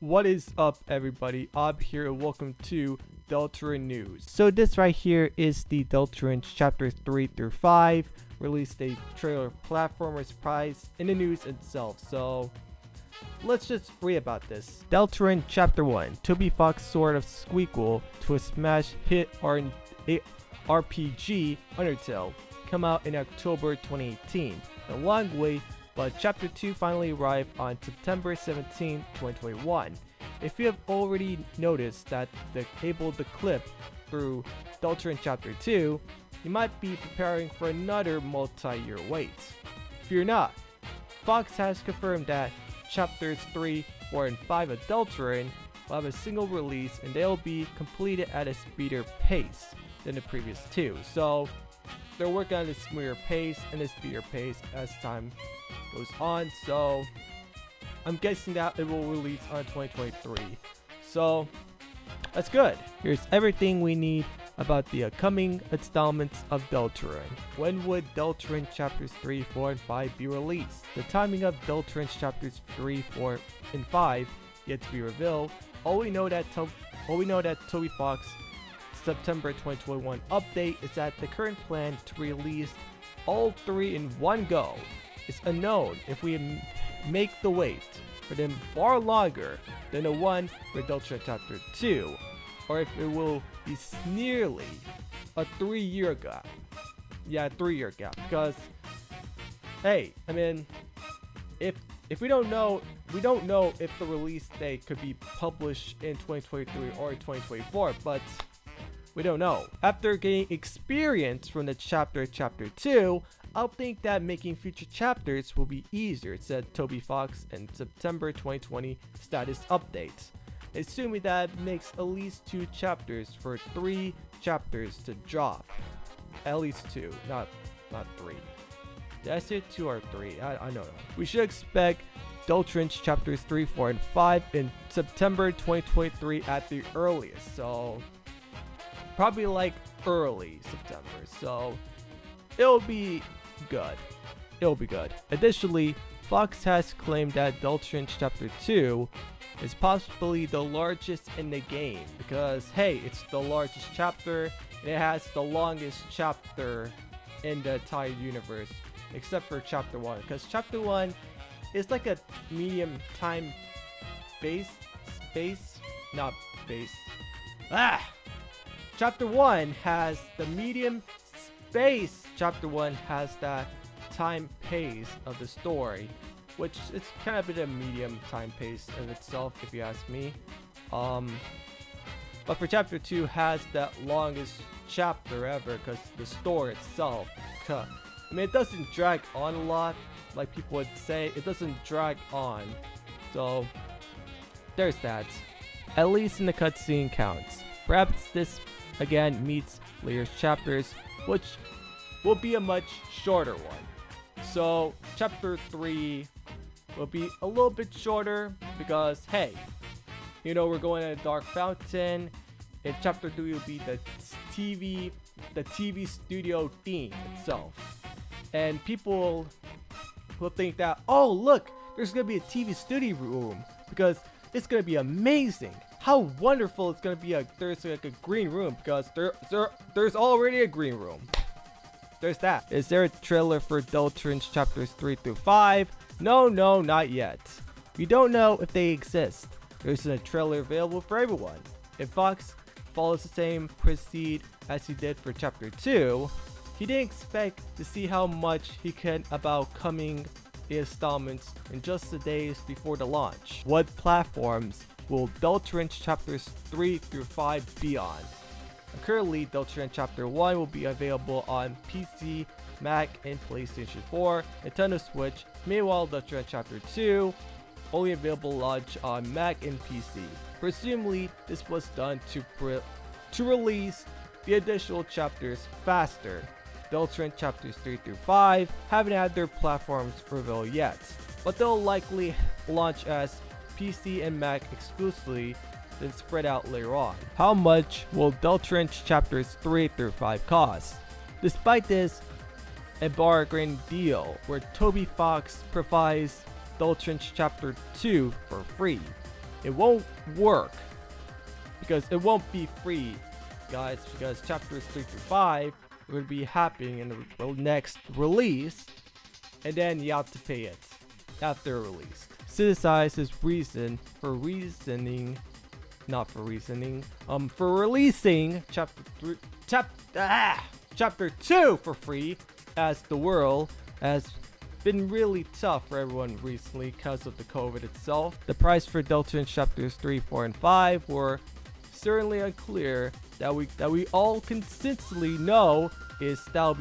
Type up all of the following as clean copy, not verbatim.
What is up, everybody? Ob here, and welcome to Deltarune News. So this right here is the Deltarune chapters 3 through 5. Released a trailer platformer surprise in the news itself. So let's just read about this. Deltarune chapter 1. Toby Fox Sword of Squeakle to a smash hit RPG Undertale. Come out in October 2018. A long way, but Chapter 2 finally arrived on September 17, 2021. If you have already noticed that the cable the clip through Deltarune Chapter 2, you might be preparing for another multi-year wait. If you're not, Fox has confirmed that Chapters 3, 4, and 5 of Deltarune will have a single release and they'll be completed at a speedier pace than the previous two. So they're working on a smoother pace and a speedier pace as time goes on, so I'm guessing that it will release on 2023. So that's good. Here's everything we need about the upcoming installments of Deltarune. When would Deltarune chapters 3, 4, and 5 be released? The timing of Deltarune chapters 3, 4, and 5 yet to be revealed. All we know that Toby Fox September 2021 update is that the current plan to release all three in one go is unknown. If we make the wait for them far longer than the one for Deltarune Chapter 2, or if it will be nearly a 3-year gap. Yeah, a 3-year gap. Because, hey, I mean, if we don't know if the release date could be published in 2023 or 2024, but we don't know. After getting experience from the Chapter 2, I'll think that making future chapters will be easier, said Toby Fox in September 2020 status update. Assuming that makes at least 2 chapters for 3 chapters to drop. At least 2, not 3. Did I say 2 or 3? I don't know. We should expect Deltarune chapters 3, 4, and 5 in September 2023 at the earliest. So probably like early September. So it'll be good. Additionally, Fox has claimed that Deltarune Chapter 2 is possibly the largest in the game because, hey, it's the largest chapter and it has the longest chapter in the entire universe except for Chapter 1, because Chapter 1 is like a medium time Chapter 1 has the medium space. Chapter 1 has that time pace of the story, which is kind of a medium time pace of itself if you ask me. But for Chapter 2 has that longest chapter ever because the story itself, I mean, it doesn't drag on a lot like people would say. It doesn't drag on, so there's that. At least in the cutscene counts. Perhaps this again meets later chapters, which will be a much shorter one. So Chapter 3 will be a little bit shorter because, hey, you know, we're going to a dark fountain, and Chapter 3 will be the TV studio theme itself. And people will think that, oh look, there's gonna be a TV studio room because it's gonna be amazing. How wonderful it's gonna be! There's like a green room because there's already a green room. There's that. Is there a trailer for Deltarune chapters 3 through 5? No, not yet. We don't know if they exist. There isn't a trailer available for everyone. If Fox follows the same proceed as he did for Chapter 2, he didn't expect to see how much he can about coming installments in just the days before the launch. What platforms will Deltarune chapters 3 through 5 be on? Currently, Deltarune Chapter 1 will be available on PC, Mac, and PlayStation 4, Nintendo Switch. Meanwhile, Deltarune Chapter 2 only available launch on Mac and PC. Presumably, this was done to release the additional chapters faster. Deltarune Chapters 3 through 5 haven't had their platforms revealed yet, but they'll likely launch as PC and Mac exclusively, then spread out later on. How much will Deltarune Chapters 3 through 5 cost? Despite this, a bargain deal where Toby Fox provides Deltarune Chapter 2 for free. it won't work because it won't be free, guys, because chapters 3 through 5 will be happening in the next release, and then you have to pay it after release. Criticize his reason for reasoning, not for reasoning, for releasing chapter 2 for free, as the world has been really tough for everyone recently because of the COVID itself. The price for Deltarune chapters 3, 4, and 5 were certainly unclear. That we all consistently know is that'll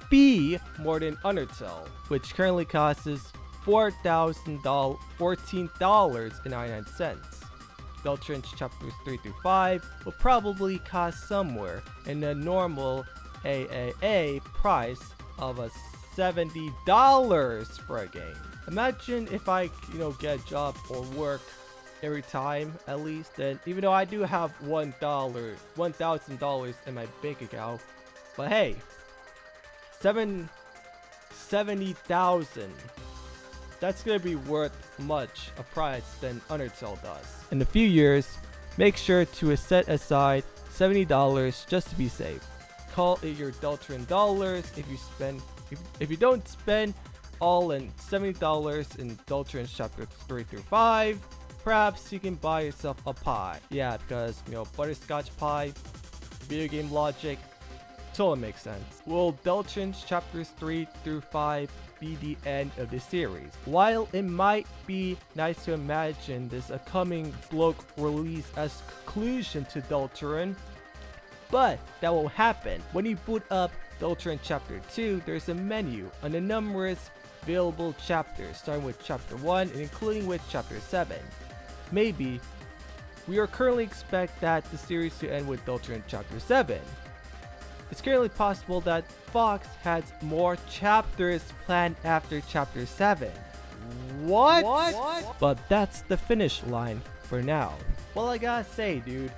be more than Undertale, which currently costs $14.99. Deltarune chapters 3 through 5 will probably cost somewhere in the normal AAA price of $70 for a game. Imagine if I, get a job or work every time at least, then even though I do have $1,000 in my bank account, but hey, 70,000. That's gonna be worth much a price than Undertale does. In a few years, make sure to set aside $70 just to be safe. Call it your Deltarune dollars if you don't spend all in $70 in Deltarune chapters 3 through 5. Perhaps you can buy yourself a pie. Yeah, because butterscotch pie, video game logic, totally makes sense. Will Deltarune chapters 3 through 5 be the end of the series? While it might be nice to imagine this upcoming block release as conclusion to Deltarune, but that won't happen. When you boot up Deltarune chapter 2, there's a menu on the numerous available chapters, starting with chapter 1 and including with chapter 7. Maybe we are currently expect that the series to end with Deltarune chapter 7. It's currently possible that Fox has more chapters planned after chapter 7. What? But that's the finish line for now. Well, I gotta say, dude,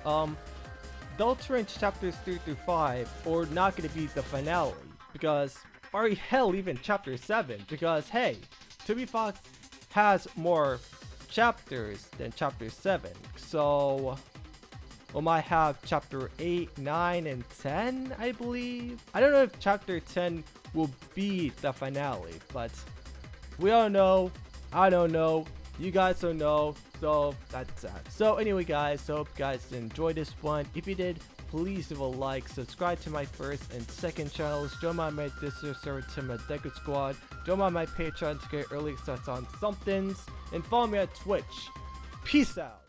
Deltarune chapters 3 through 5 are not gonna be the finale, because, or hell, even chapter 7, because hey, Toby Fox has more chapters than chapter 7, so we might have chapter 8, 9, and 10, I believe. I don't know if chapter 10 will be the finale, but we don't know. I don't know. You guys don't know. So that's that. So anyway, guys, so hope you guys enjoyed this one. If you did, please leave a like, subscribe to my first and second channels, join my Discord server to my Deku Squad, join my Patreon to get early access on somethings, and follow me on Twitch. Peace out.